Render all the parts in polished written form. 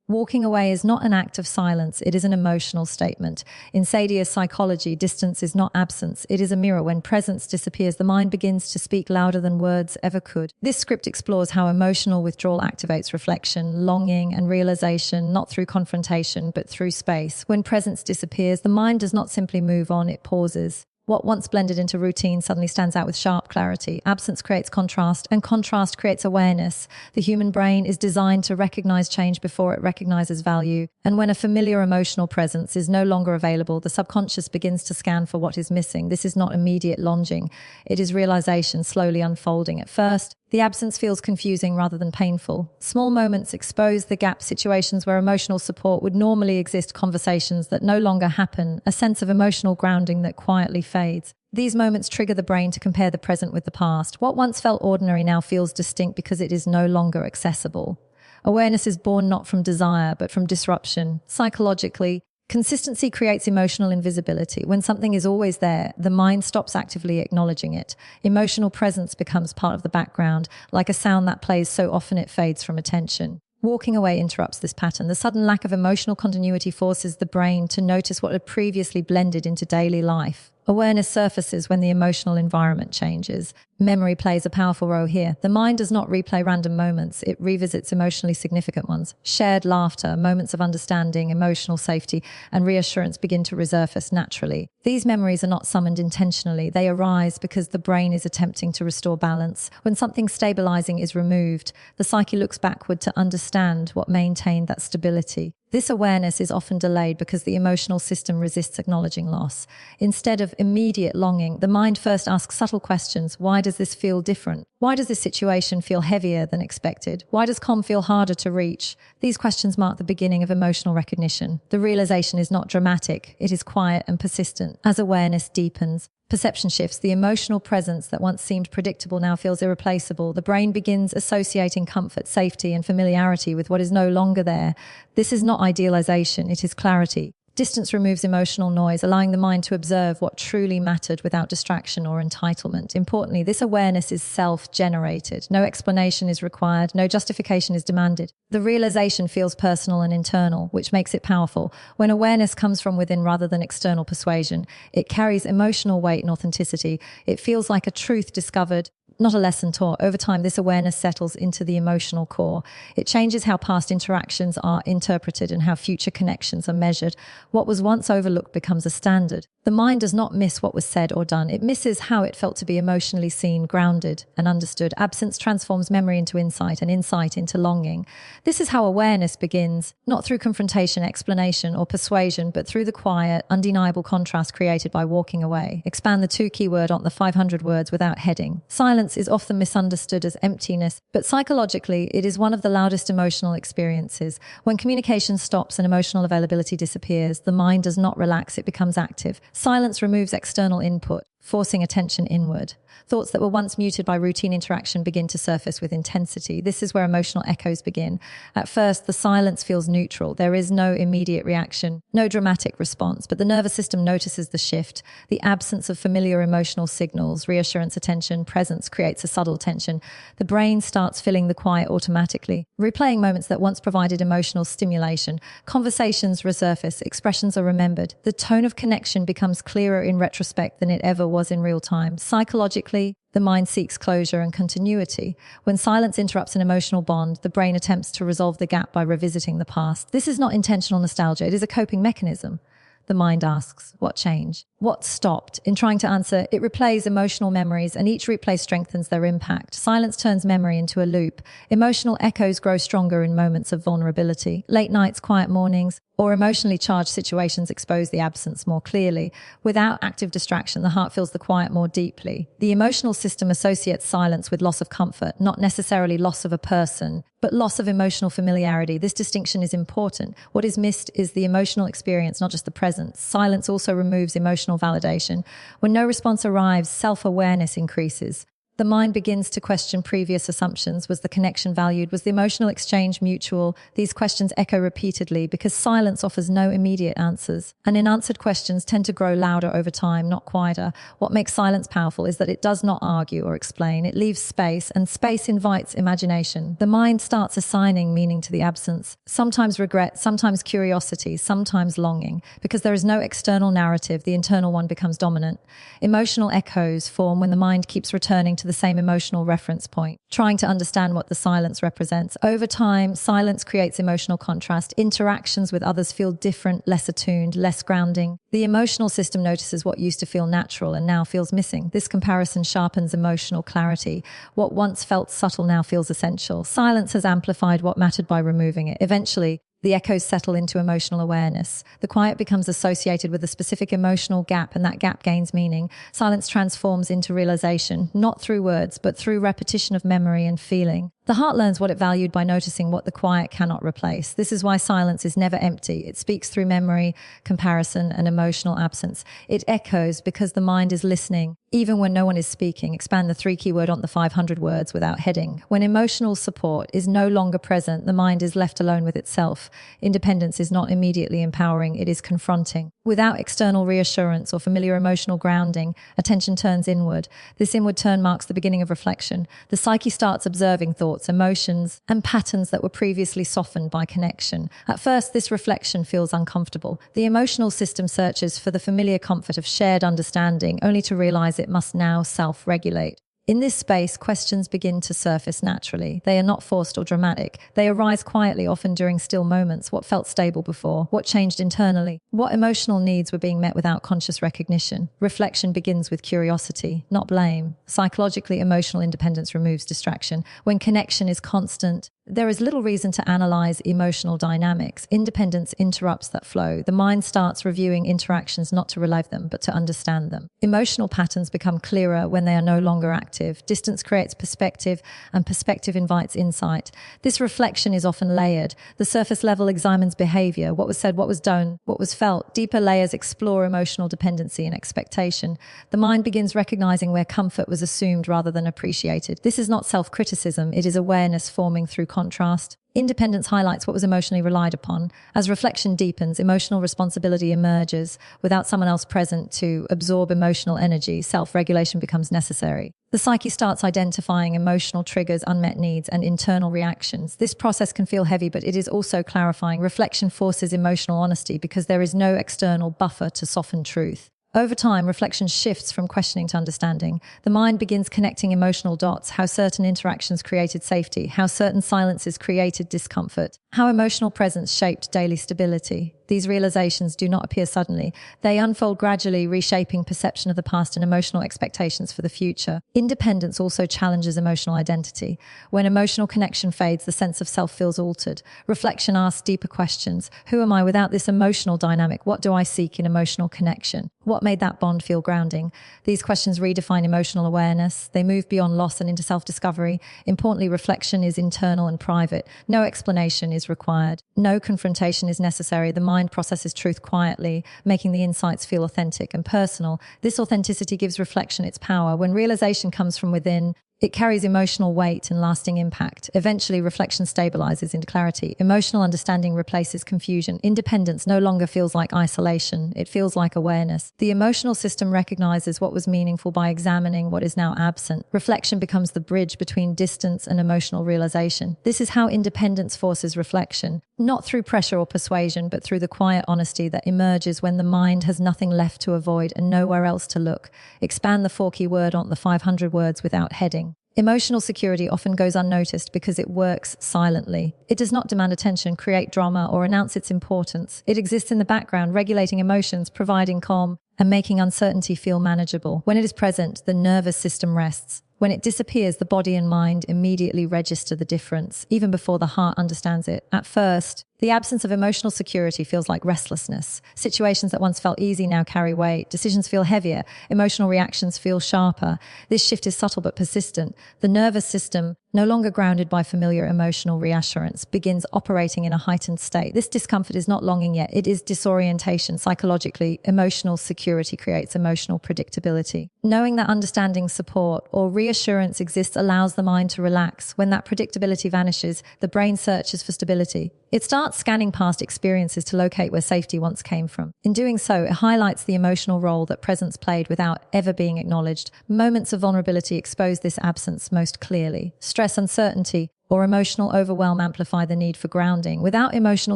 Walking away is not an act of silence, it is an emotional statement. In Sadia's psychology, distance is not absence, it is a mirror. When presence disappears, the mind begins to speak louder than words ever could. This script explores how emotional withdrawal activates reflection, longing, and realization, not through confrontation, but through space. When presence disappears, the mind does not simply move on, it pauses. What once blended into routine suddenly stands out with sharp clarity. Absence creates contrast, and contrast creates awareness. The human brain is designed to recognize change before it recognizes value. And when a familiar emotional presence is no longer available, the subconscious begins to scan for what is missing. This is not immediate longing. It is realization slowly unfolding. At first, the absence feels confusing rather than painful. Small moments expose the gap, situations where emotional support would normally exist, conversations that no longer happen, a sense of emotional grounding that quietly fades. These moments trigger the brain to compare the present with the past. What once felt ordinary now feels distinct because it is no longer accessible. Awareness is born not from desire, but from disruption. Psychologically, consistency creates emotional invisibility. When something is always there, the mind stops actively acknowledging it. Emotional presence becomes part of the background, like a sound that plays so often it fades from attention. Walking away interrupts this pattern. The sudden lack of emotional continuity forces the brain to notice what had previously blended into daily life. Awareness surfaces when the emotional environment changes. Memory plays a powerful role here. The mind does not replay random moments, it revisits emotionally significant ones. Shared laughter, moments of understanding, emotional safety, and reassurance begin to resurface naturally. These memories are not summoned intentionally, they arise because the brain is attempting to restore balance. When something stabilizing is removed, the psyche looks backward to understand what maintained that stability. This awareness is often delayed because the emotional system resists acknowledging loss. Instead of immediate longing, the mind first asks subtle questions. Why does this feel different? Why does this situation feel heavier than expected? Why does calm feel harder to reach? These questions mark the beginning of emotional recognition. The realization is not dramatic, it is quiet and persistent. As awareness deepens, perception shifts. The emotional presence that once seemed predictable now feels irreplaceable. The brain begins associating comfort, safety, and familiarity with what is no longer there. This is not idealization, it is clarity. Distance removes emotional noise, allowing the mind to observe what truly mattered without distraction or entitlement. Importantly, this awareness is self-generated. No explanation is required, no justification is demanded. The realization feels personal and internal, which makes it powerful. When awareness comes from within rather than external persuasion, it carries emotional weight and authenticity. It feels like a truth discovered, not a lesson taught. Over time, this awareness settles into the emotional core. It changes how past interactions are interpreted and how future connections are measured. What was once overlooked becomes a standard. The mind does not miss what was said or done. It misses how it felt to be emotionally seen, grounded, and understood. Absence transforms memory into insight and insight into longing. This is how awareness begins, not through confrontation, explanation, or persuasion, but through the quiet, undeniable contrast created by walking away. Expand the 2 keyword on the 500 words without heading. Silence is often misunderstood as emptiness, but psychologically, it is one of the loudest emotional experiences. When communication stops and emotional availability disappears, the mind does not relax, it becomes active. Silence removes external input, forcing attention inward. Thoughts that were once muted by routine interaction begin to surface with intensity. This is where emotional echoes begin. At first, the silence feels neutral. There is no immediate reaction, no dramatic response, but the nervous system notices the shift. The absence of familiar emotional signals, reassurance, attention, presence creates a subtle tension. The brain starts filling the quiet automatically, replaying moments that once provided emotional stimulation. Conversations resurface, expressions are remembered. The tone of connection becomes clearer in retrospect than it ever was in real time. Psychologically, the mind seeks closure and continuity. When silence interrupts an emotional bond, the brain attempts to resolve the gap by revisiting the past. This is not intentional nostalgia, it is a coping mechanism. The mind asks, what changed? What stopped? In trying to answer, it replays emotional memories, and each replay strengthens their impact. Silence turns memory into a loop. Emotional echoes grow stronger in moments of vulnerability. Late nights, quiet mornings, or emotionally charged situations expose the absence more clearly. Without active distraction, the heart feels the quiet more deeply. The emotional system associates silence with loss of comfort, not necessarily loss of a person, but loss of emotional familiarity. This distinction is important. What is missed is the emotional experience, not just the present. Silence also removes emotional validation. When no response arrives, self-awareness increases. The mind begins to question previous assumptions. Was the connection valued? Was the emotional exchange mutual? These questions echo repeatedly because silence offers no immediate answers. And unanswered questions tend to grow louder over time, not quieter. What makes silence powerful is that it does not argue or explain. It leaves space, and space invites imagination. The mind starts assigning meaning to the absence. Sometimes regret, sometimes curiosity, sometimes longing. Because there is no external narrative, the internal one becomes dominant. Emotional echoes form when the mind keeps returning to the same emotional reference point, trying to understand what the silence represents. Over time, silence creates emotional contrast. Interactions with others feel different, less attuned, less grounding. The emotional system notices what used to feel natural and now feels missing. This comparison sharpens emotional clarity. What once felt subtle now feels essential. Silence has amplified what mattered by removing it. Eventually, the echoes settle into emotional awareness. The quiet becomes associated with a specific emotional gap, and that gap gains meaning. Silence transforms into realization, not through words, but through repetition of memory and feeling. The heart learns what it valued by noticing what the quiet cannot replace. This is why silence is never empty. It speaks through memory, comparison, and emotional absence. It echoes because the mind is listening, even when no one is speaking. Expand the 3 keyword on the 500 words without heading. When emotional support is no longer present, the mind is left alone with itself. Independence is not immediately empowering, it is confronting. Without external reassurance or familiar emotional grounding, attention turns inward. This inward turn marks the beginning of reflection. The psyche starts observing thoughts, emotions, and patterns that were previously softened by connection. At first, this reflection feels uncomfortable. The emotional system searches for the familiar comfort of shared understanding, only to realize it must now self-regulate. In this space, questions begin to surface naturally. They are not forced or dramatic. They arise quietly, often during still moments. What felt stable before? What changed internally? What emotional needs were being met without conscious recognition? Reflection begins with curiosity, not blame. Psychologically, emotional independence removes distraction. When connection is constant, there is little reason to analyze emotional dynamics. Independence interrupts that flow. The mind starts reviewing interactions not to relive them, but to understand them. Emotional patterns become clearer when they are no longer active. Distance creates perspective, and perspective invites insight. This reflection is often layered. The surface level examines behavior, what was said, what was done, what was felt. Deeper layers explore emotional dependency and expectation. The mind begins recognizing where comfort was assumed rather than appreciated. This is not self-criticism, it is awareness forming through contrast. Independence highlights what was emotionally relied upon. As reflection deepens, emotional responsibility emerges. Without someone else present to absorb emotional energy, self-regulation becomes necessary. The psyche starts identifying emotional triggers, unmet needs, and internal reactions. This process can feel heavy, but it is also clarifying. Reflection forces emotional honesty because there is no external buffer to soften truth. Over time, reflection shifts from questioning to understanding. The mind begins connecting emotional dots, how certain interactions created safety, how certain silences created discomfort, how emotional presence shaped daily stability. These realizations do not appear suddenly. They unfold gradually, reshaping perception of the past and emotional expectations for the future. Independence also challenges emotional identity. When emotional connection fades, the sense of self feels altered. Reflection asks deeper questions. Who am I without this emotional dynamic? What do I seek in emotional connection? What made that bond feel grounding? These questions redefine emotional awareness. They move beyond loss and into self-discovery. Importantly, reflection is internal and private. No explanation is required. No confrontation is necessary. The mind processes truth quietly, making the insights feel authentic and personal. This authenticity gives reflection its power. When realization comes from within, it carries emotional weight and lasting impact. Eventually, reflection stabilizes into clarity. Emotional understanding replaces confusion. Independence no longer feels like isolation. It feels like awareness. The emotional system recognizes what was meaningful by examining what is now absent. Reflection becomes the bridge between distance and emotional realization. This is how independence forces reflection, not through pressure or persuasion, but through the quiet honesty that emerges when the mind has nothing left to avoid and nowhere else to look. Expand the 4-keyword on the 500 words without heading. Emotional security often goes unnoticed because it works silently. It does not demand attention, create drama, or announce its importance. It exists in the background, regulating emotions, providing calm, and making uncertainty feel manageable. When it is present, the nervous system rests. When it disappears, the body and mind immediately register the difference, even before the heart understands it. At first, The absence of emotional security feels like restlessness. Situations that once felt easy now carry weight. Decisions feel heavier. Emotional reactions feel sharper. This shift is subtle but persistent. The nervous system, no longer grounded by familiar emotional reassurance, begins operating in a heightened state. This discomfort is not longing yet. It is disorientation. Psychologically, emotional security creates emotional predictability. Knowing that understanding, support, or reassurance exists allows the mind to relax. When that predictability vanishes, the brain searches for stability. It starts scanning past experiences to locate where safety once came from. In doing so, it highlights the emotional role that presence played without ever being acknowledged. Moments of vulnerability expose this absence most clearly. Stress, uncertainty, or emotional overwhelm amplify the need for grounding. Without emotional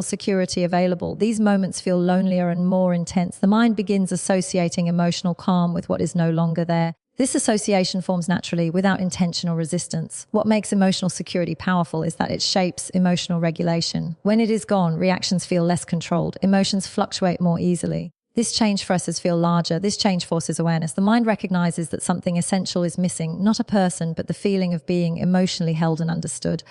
security available, these moments feel lonelier and more intense. The mind begins associating emotional calm with what is no longer there. This association forms naturally without intentional resistance. What makes emotional security powerful is that it shapes emotional regulation. When it is gone, reactions feel less controlled. Emotions fluctuate more easily. This change for us feel larger. This change forces awareness. The mind recognizes that something essential is missing, not a person, but the feeling of being emotionally held and understood.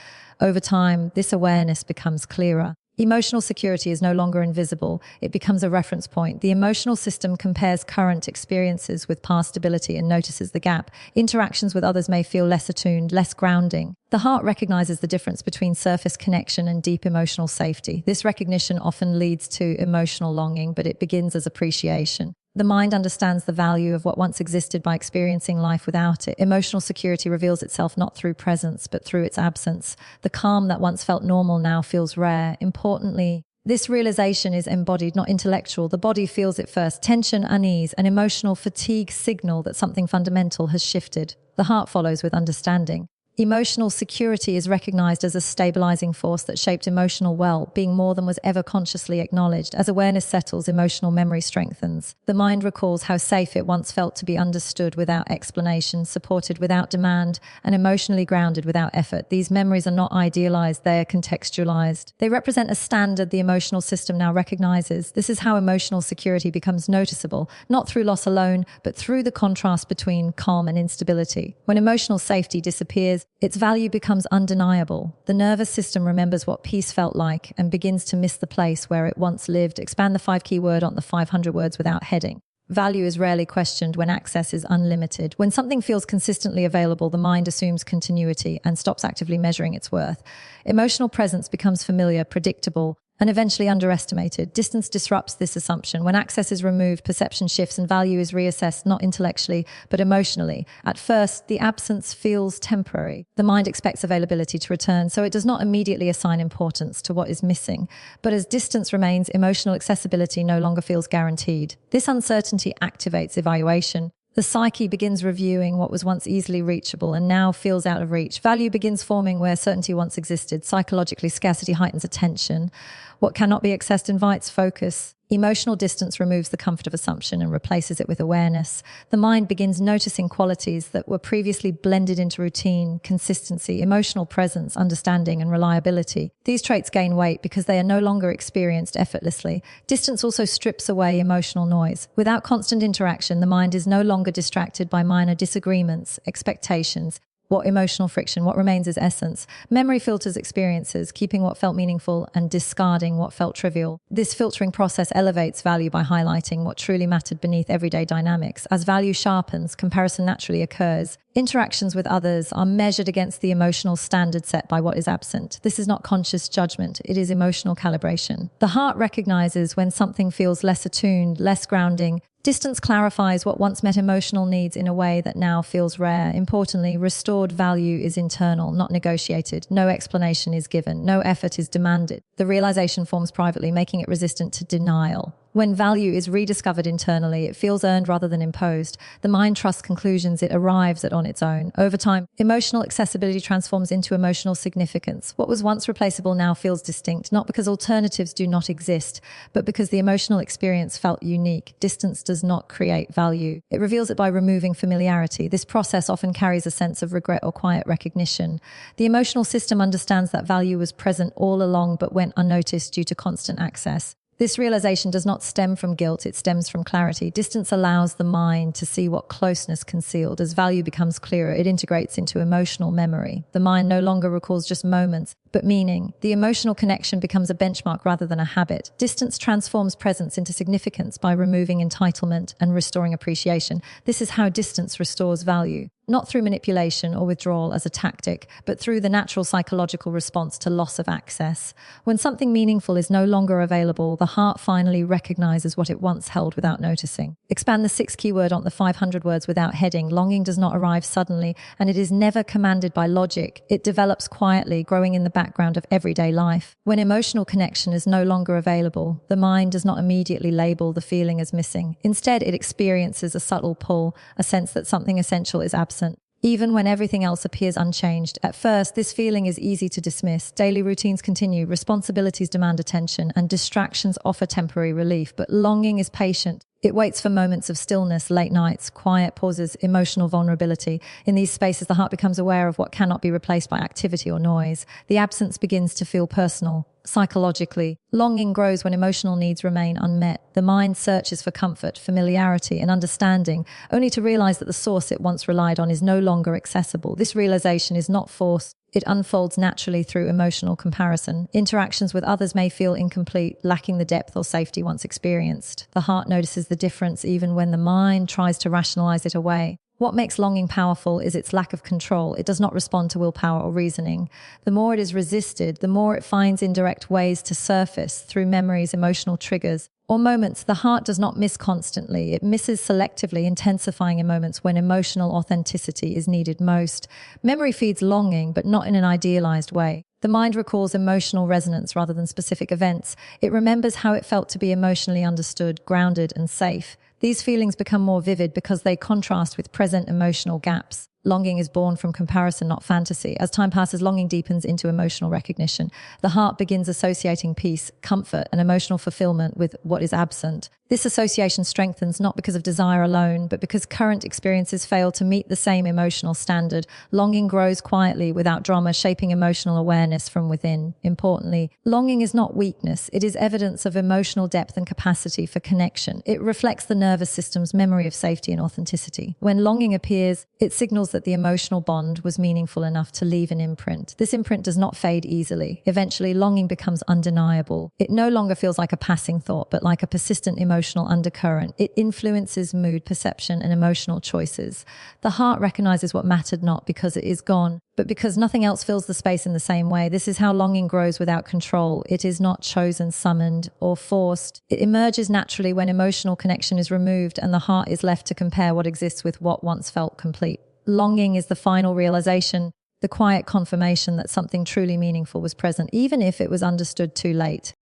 Over time, this awareness becomes clearer. Emotional security is no longer invisible. It becomes a reference point. The emotional system compares current experiences with past stability and notices the gap. Interactions with others may feel less attuned, less grounding. The heart recognizes the difference between surface connection and deep emotional safety. This recognition often leads to emotional longing, but it begins as appreciation. The mind understands the value of what once existed by experiencing life without it. Emotional security reveals itself not through presence, but through its absence. The calm that once felt normal now feels rare. Importantly, this realization is embodied, not intellectual. The body feels it first. Tension, unease, and emotional fatigue signal that something fundamental has shifted. The heart follows with understanding. Emotional security is recognized as a stabilizing force that shaped emotional well-being more than was ever consciously acknowledged. As awareness settles, emotional memory strengthens. The mind recalls how safe it once felt to be understood without explanation, supported without demand, and emotionally grounded without effort. These memories are not idealized, they are contextualized. They represent a standard the emotional system now recognizes. This is how emotional security becomes noticeable, not through loss alone, but through the contrast between calm and instability. When emotional safety disappears, its value becomes undeniable. The nervous system remembers what peace felt like and begins to miss the place where it once lived. Expand the 5-keyword on the 500 words without heading. Value is rarely questioned when access is unlimited. When something feels consistently available, the mind assumes continuity and stops actively measuring its worth. Emotional presence becomes familiar, predictable, and eventually underestimated. Distance disrupts this assumption. When access is removed, perception shifts and value is reassessed not intellectually, but emotionally. At first, the absence feels temporary. The mind expects availability to return, so it does not immediately assign importance to what is missing. But as distance remains, emotional accessibility no longer feels guaranteed. This uncertainty activates evaluation. The psyche begins reviewing what was once easily reachable and now feels out of reach. Value begins forming where certainty once existed. Psychologically, scarcity heightens attention. What cannot be accessed invites focus. Emotional distance removes the comfort of assumption and replaces it with awareness. The mind begins noticing qualities that were previously blended into routine: consistency, emotional presence, understanding, and reliability. These traits gain weight because they are no longer experienced effortlessly. Distance also strips away emotional noise. Without constant interaction, the mind is no longer distracted by minor disagreements, expectations, emotional friction. What remains is essence. Memory filters experiences, keeping what felt meaningful and discarding what felt trivial. This filtering process elevates value by highlighting what truly mattered beneath everyday dynamics. As value sharpens, comparison naturally occurs. Interactions with others are measured against the emotional standard set by what is absent. This is not conscious judgment, it is emotional calibration. The heart recognizes when something feels less attuned, less grounding. Distance clarifies what once met emotional needs in a way that now feels rare. Importantly, restored value is internal, not negotiated. No explanation is given. No effort is demanded. The realization forms privately, making it resistant to denial. When value is rediscovered internally, it feels earned rather than imposed. The mind trusts conclusions it arrives at on its own. Over time, emotional accessibility transforms into emotional significance. What was once replaceable now feels distinct, not because alternatives do not exist, but because the emotional experience felt unique. Distance does not create value. It reveals it by removing familiarity. This process often carries a sense of regret or quiet recognition. The emotional system understands that value was present all along but went unnoticed due to constant access. This realization does not stem from guilt, it stems from clarity. Distance allows the mind to see what closeness concealed. As value becomes clearer, it integrates into emotional memory. The mind no longer recalls just moments, but meaning. The emotional connection becomes a benchmark rather than a habit. Distance transforms presence into significance by removing entitlement and restoring appreciation. This is how distance restores value. Not through manipulation or withdrawal as a tactic, but through the natural psychological response to loss of access. When something meaningful is no longer available, the heart finally recognizes what it once held without noticing. Expand the 6 keyword on the 500 words without heading. Longing does not arrive suddenly, and it is never commanded by logic. It develops quietly, growing in the background of everyday life. When emotional connection is no longer available, the mind does not immediately label the feeling as missing. Instead, it experiences a subtle pull, a sense that something essential is absent, even when everything else appears unchanged. At first, this feeling is easy to dismiss. Daily routines continue, responsibilities demand attention, and distractions offer temporary relief. But longing is patient. It waits for moments of stillness, late nights, quiet pauses, emotional vulnerability. In these spaces, the heart becomes aware of what cannot be replaced by activity or noise. The absence begins to feel personal. Psychologically, longing grows when emotional needs remain unmet. The mind searches for comfort, familiarity, and understanding, only to realize that the source it once relied on is no longer accessible. This realization is not forced. It unfolds naturally through emotional comparison. Interactions with others may feel incomplete, lacking the depth or safety once experienced. The heart notices the difference even when the mind tries to rationalize it away. What makes longing powerful is its lack of control. It does not respond to willpower or reasoning. The more it is resisted, the more it finds indirect ways to surface through memories, emotional triggers, or moments. The heart does not miss constantly. It misses selectively, intensifying in moments when emotional authenticity is needed most. Memory feeds longing, but not in an idealized way. The mind recalls emotional resonance rather than specific events. It remembers how it felt to be emotionally understood, grounded, and safe. These feelings become more vivid because they contrast with present emotional gaps. Longing is born from comparison, not fantasy. As time passes, longing deepens into emotional recognition. The heart begins associating peace, comfort, and emotional fulfillment with what is absent. This association strengthens not because of desire alone, but because current experiences fail to meet the same emotional standard. Longing grows quietly without drama, shaping emotional awareness from within. Importantly, longing is not weakness. It is evidence of emotional depth and capacity for connection. It reflects the nervous system's memory of safety and authenticity. When longing appears, it signals that the emotional bond was meaningful enough to leave an imprint. This imprint does not fade easily. Eventually, longing becomes undeniable. It no longer feels like a passing thought, but like a persistent emotional undercurrent. It influences mood, perception, and emotional choices. The heart recognizes what mattered not because it is gone, but because nothing else fills the space in the same way. This is how longing grows without control. It is not chosen, summoned, or forced. It emerges naturally when emotional connection is removed and the heart is left to compare what exists with what once felt complete. Longing is the final realization, the quiet confirmation that something truly meaningful was present, even if it was understood too late.